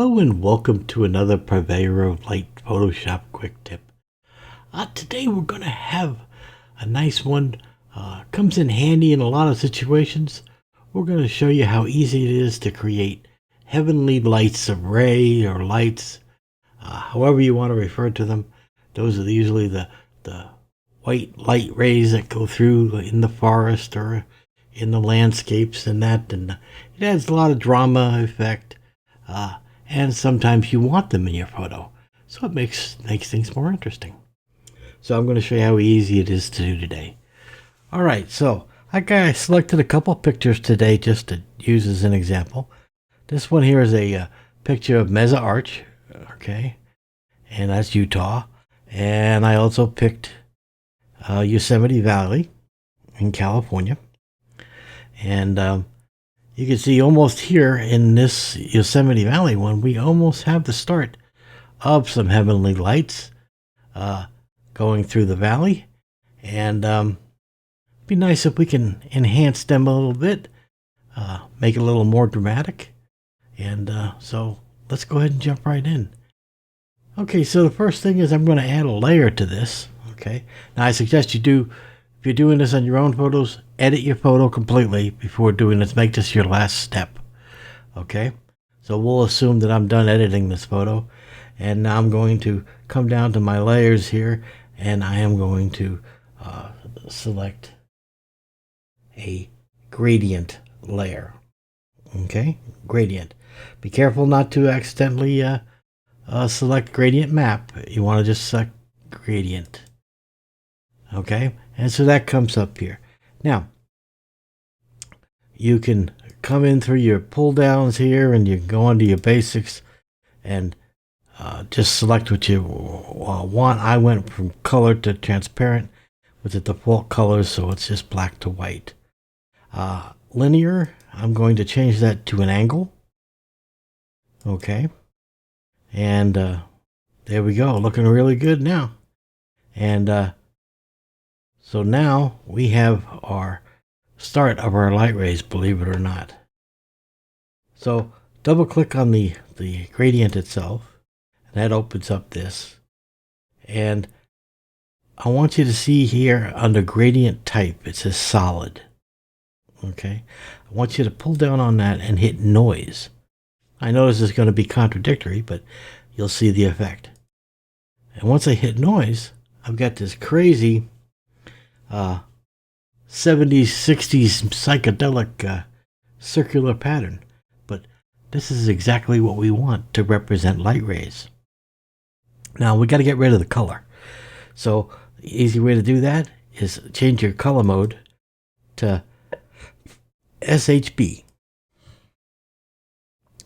Hello and welcome to another Purveyor of Light Photoshop quick tip. Today we're going to have a nice one. Comes in handy in a lot of situations. We're going to show you how easy it is to create heavenly lights of ray or lights, however you want to refer to them. Those are usually the white light rays that go through in the forest or in the landscapes and that. And it adds a lot of drama effect. And sometimes you want them in your photo, so it makes things more interesting. So I'm going to show you how easy it is to do today. All right, so I selected a couple pictures today just to use as an example. This one here is a picture of Mesa Arch, okay, and that's Utah. And I also picked Yosemite Valley in California. And you can see almost here in this Yosemite Valley one, we almost have the start of some heavenly lights going through the valley. And it'd be nice if we can enhance them a little bit, make it a little more dramatic. And so let's go ahead and jump right in. Okay, so the first thing is I'm going to add a layer to this. Okay, now I suggest you do, if you're doing this on your own photos, edit your photo completely before doing this. Make this your last step. Okay, so we'll assume that I'm done editing this photo, and now I'm going to come down to my layers here, and I am going to select a gradient layer. Okay, gradient. Be careful not to accidentally select gradient map. You want to just select gradient. Okay, and so that comes up here. Now, you can come in through your pull downs here, and you can go into your basics and just select what you want. I went from color to transparent with the default colors, so it's just black to white. Linear, I'm going to change that to an angle. Okay, and there we go, looking really good now. And so now we have our start of our light rays, believe it or not. So double click on the gradient itself, and that opens up this. And I want you to see here under gradient type, it says solid. Okay, I want you to pull down on that and hit noise. I know this is going to be contradictory, but you'll see the effect. And once I hit noise, I've got this crazy 70s, 60s psychedelic circular pattern. But this is exactly what we want to represent light rays. Now we got to get rid of the color. So the easy way to do that is change your color mode to SHB.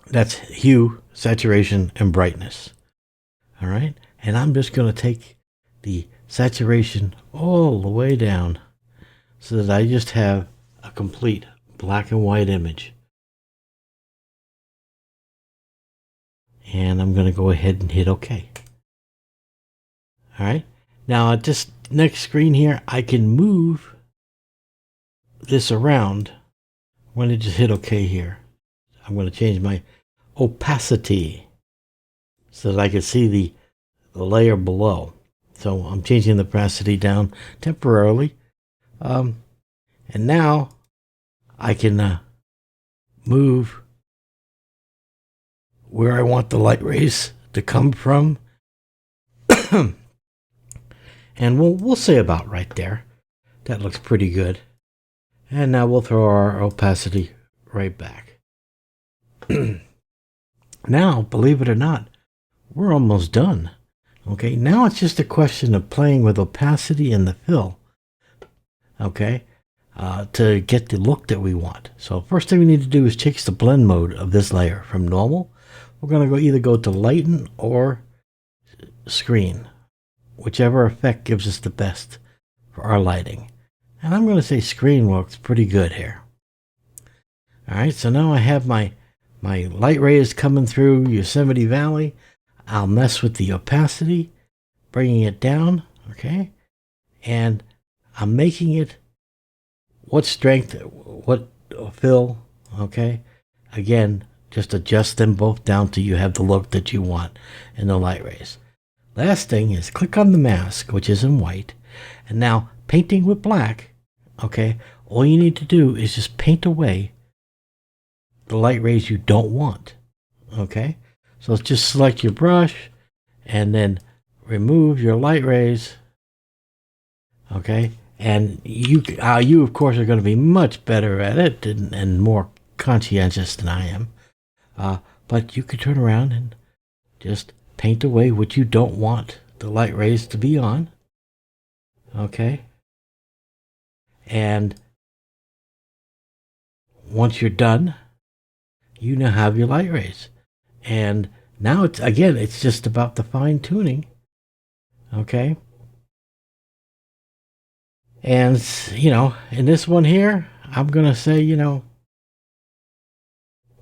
That's hue, saturation, and brightness. All right, and I'm just going to take the saturation all the way down so that I just have a complete black and white image. And I'm going to go ahead and hit OK. All right, now at this next screen here, I can move this around. I'm going to just hit OK here. I'm going to change my opacity so that I can see the layer below. So I'm changing the opacity down temporarily. And now I can move where I want the light rays to come from. And we'll say about right there. That looks pretty good. And now we'll throw our opacity right back. Now, believe it or not, we're almost done. Okay, now it's just a question of playing with opacity and the fill, okay, to get the look that we want. So first thing we need to do is change the blend mode of this layer from normal. We're going to either go to lighten or screen, whichever effect gives us the best for our lighting. And I'm going to say screen works pretty good here. All right, so now I have my light rays coming through Yosemite Valley. I'll mess with the opacity, bringing it down, okay? And I'm making it what strength, what fill, okay? Again, just adjust them both down till you have the look that you want in the light rays. Last thing is click on the mask, which is in white, and now painting with black, okay, all you need to do is just paint away the light rays you don't want, okay? So let's just select your brush and then remove your light rays, okay? And you of course, are going to be much better at it and more conscientious than I am. But you could turn around and just paint away what you don't want the light rays to be on. Okay? And once you're done, you now have your light rays. And now it's just about the fine tuning. Okay? And, in this one here, I'm going to say,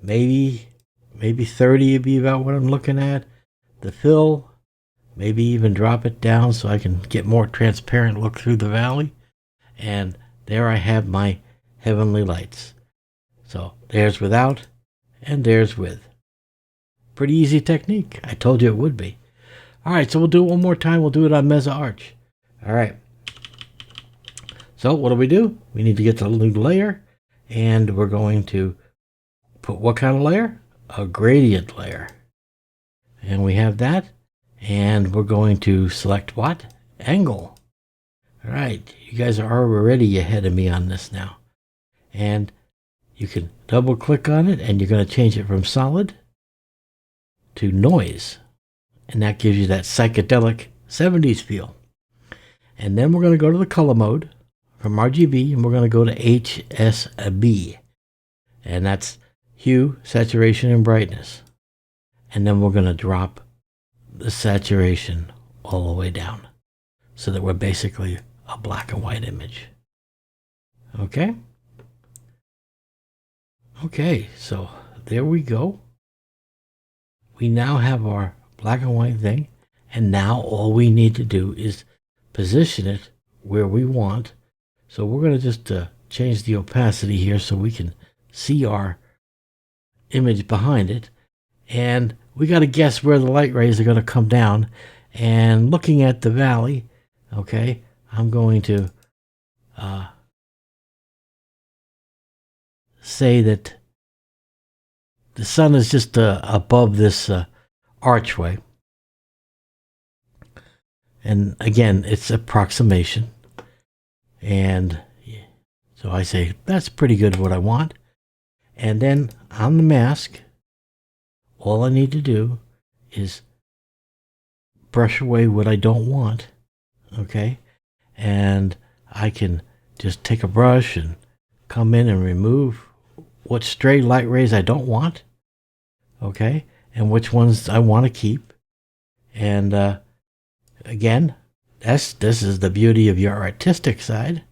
maybe 30 would be about what I'm looking at. The fill, maybe even drop it down so I can get more transparent look through the valley. And there I have my heavenly lights. So there's without and there's with. Pretty easy technique. I told you it would be. All right, so we'll do it one more time. We'll do it on Mesa Arch. All right. So what do? We need to get the new layer, and we're going to put what kind of layer? A gradient layer. And we have that, and we're going to select what? Angle. All right, you guys are already ahead of me on this now. And you can double click on it, and you're going to change it from solid to noise. And that gives you that psychedelic 70s feel. And then we're going to go to the color mode from RGB, and we're going to go to HSB. And that's hue, saturation, and brightness. And then we're going to drop the saturation all the way down so that we're basically a black and white image. Okay? Okay, so there we go. We now have our black and white thing, and now all we need to do is position it where we want. So we're going to just change the opacity here so we can see our image behind it. And we got to guess where the light rays are going to come down. And looking at the valley, okay, I'm going to say that the sun is just above this archway. And again, it's approximation. And so I say, that's pretty good what I want. And then on the mask, all I need to do is brush away what I don't want. Okay? And I can just take a brush and come in and remove what stray light rays I don't want. Okay? And which ones I want to keep. And again, this is the beauty of your artistic side.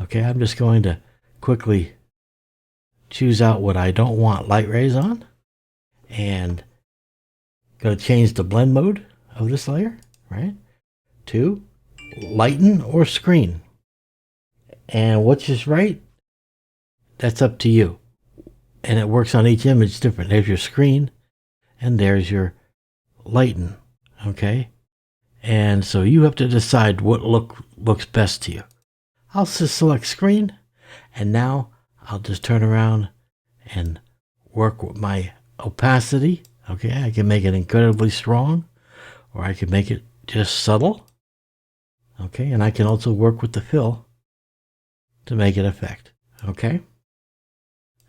Okay, I'm just going to quickly choose out what I don't want light rays on. And going to change the blend mode of this layer, right? To lighten or screen. And which is right, that's up to you. And it works on each image different. There's your screen, and there's your lighten, okay? And so you have to decide what looks best to you. I'll just select screen, and now I'll just turn around and work with my opacity. Okay, I can make it incredibly strong, or I can make it just subtle. Okay, and I can also work with the fill to make it effect. Okay?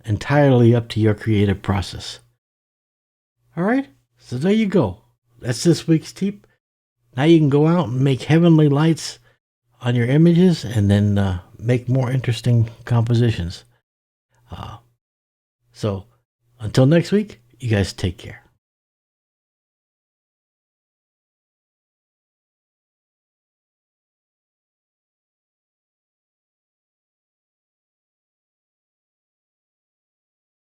Entirely up to your creative process. All right, so there you go. That's this week's tip. Now you can go out and make heavenly lights on your images and then make more interesting compositions. So until next week, you guys take care.